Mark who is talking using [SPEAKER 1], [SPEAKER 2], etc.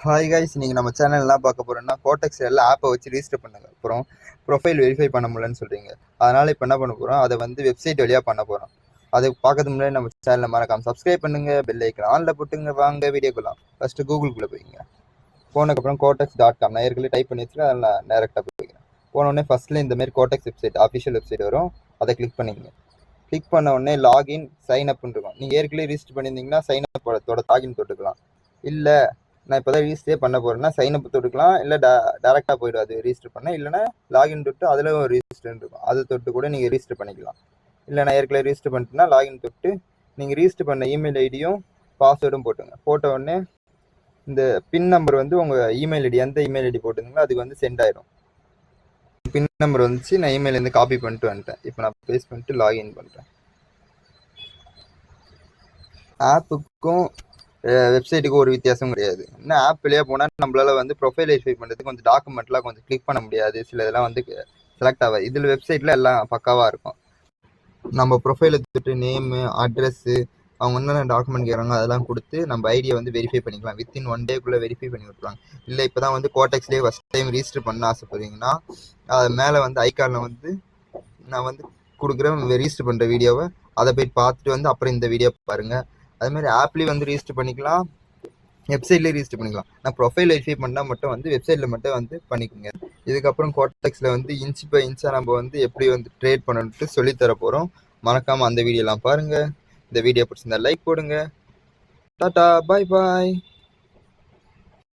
[SPEAKER 1] Hi guys, நீங்கள் நம்ம சேனல்லாம் பார்க்க போகிறோம்னா கோடெக்ஸ் எல்லாம் ஆப்பை வச்சு ரிஜிஸ்டர் பண்ணுங்க. அப்புறம் ப்ரொஃபைல் வெரிஃபை பண்ண முடியலன்னு சொல்கிறீங்க. அதனால் இப்போ என்ன பண்ண போகிறோம், அதை வந்து வெப்சைட் வழியாக பண்ண போகிறோம். அது பார்க்கறதுக்கு முன்னாடி நம்ம சேனலை மறக்காம சப்ஸ்கிரைப் பண்ணுங்கள், பெல் ஐக்கன் ஆனில் போட்டுங்க. வாங்க வீடியோக்குலாம். ஃபஸ்ட்டு கூகுளுக்குள்ளே போய்ங்க. போனதுக்கப்புறம் கோடெக்ஸ்.com நான் ஏற்கனவே டைப் பண்ணி வச்சுருக்கேன். அதில் நான் டேரெக்டாக போய்க்கிறேன். போனோடனே ஃபஸ்ட்டில் இந்தமாரி கோடெக்ஸ் வெப்சைட் அஃபிஷியல் வெப்சைட் வரும். அதை கிளிக் பண்ணிங்க. கிளிக் பண்ண உடனே லாகின் சைன் அப்னு இருக்கும். நீங்கள் ஏற்கனவே ரிஜிஸ்டர் பண்ணியிருந்தீங்கன்னா சைன் அப்போட லாகின் தொட்டுக்கலாம். இல்லை நான் இப்போ தான் ரிஜிஸ்டரே பண்ண போகிறேன்னா சைன் அப் தொட்டுக்கலாம். இல்லை டேரெக்டாக போய்டும் அது ரிஜிஸ்டர் பண்ண. இல்லைனா லாகின் தொட்டு அதில் ஒரு ரிஜிஸ்டர் இருக்கும், அது தொட்டு கூட நீங்கள் ரிஜிஸ்டர் பண்ணிக்கலாம். இல்லை நான் ஏற்கனவே ரிஜிஸ்டர் பண்ணிட்டுனா லாகின் தொட்டு நீங்கள் ரிஜிஸ்டர் பண்ண இமெயில் ஐடியும் பாஸ்வேர்டும் போட்டுங்க. போட்ட உடனே இந்த பின் நம்பர் வந்து உங்கள் இமெயில் ஐடி எந்த இமெயில் ஐடி போட்டுருந்தீங்களோ அதுக்கு வந்து சென்ட் ஆயிடும். பின் நம்பர் வந்துச்சு, நான் இமெயிலேருந்து காப்பி பண்ணிட்டு வந்துட்டேன். இப்போ நான் பேஸ்ட் பண்ணிட்டு லாகின் பண்ணுறேன். ஆப்புக்கும் வெப்சைட்டுக்கு ஒரு வித்தியாசம் கிடையாது. இன்னும் ஆப்லேயே போனால் நம்மளால வந்து ப்ரொஃபைல் வெரிஃபை பண்ணுறதுக்கு கொஞ்சம் டாக்குமெண்ட்லாம் கொஞ்சம் கிளிக் பண்ண முடியாது. சில இதெல்லாம் வந்து செலக்ட் ஆகாது. இதில் வெப்சைட்டில் எல்லாம் பக்காவாக இருக்கும். நம்ம ப்ரொஃபைலை தொட்டு நேமு, அட்ரெஸ்ஸு, அவங்க என்னென்ன டாக்குமெண்ட் கேட்குறாங்க அதெல்லாம் கொடுத்து நம்ம ஐடியை வந்து வெரிஃபை பண்ணிக்கலாம். வித்தின் 1 டேக்குள்ளே வெரிஃபை பண்ணி விட்ருவாங்க. இல்லை இப்போ தான் வந்து கோடெக்ஸ்லேயே ஃபஸ்ட் டைம் ரிஜிஸ்டர் பண்ண ஆசைப்படுறீங்கன்னா அது மேலே வந்து ஐகானில் வந்து நான் வந்து கொடுக்குறேன் ரிஜிஸ்டர் பண்ணுற வீடியோவை, அதை போய் பார்த்துட்டு வந்து அப்புறம் இந்த வீடியோ பாருங்கள். அதுமாதிரி ஆப்லேயும் வந்து ரிஜிஸ்டர் பண்ணிக்கலாம், வெப்சைட்லேயே ரிஜிஸ்டர் பண்ணிக்கலாம். நான் ப்ரொஃபைல் வெரிஃபை பண்ணால் மட்டும் வந்து வெப்சைட்டில் மட்டும் வந்து பண்ணிக்கோங்க. இதுக்கப்புறம் கோடெக்ஸில் வந்து இன்ச் பை இன்ச்சாக நம்ம வந்து எப்படி வந்து ட்ரேட் பண்ணணுன்ட்டு சொல்லித்தர போகிறோம். மறக்காமல் அந்த வீடியோலாம் பாருங்கள். இந்த வீடியோ பிடிச்சிருந்தா லைக் போடுங்க. டாட்டா, பாய் பாய்.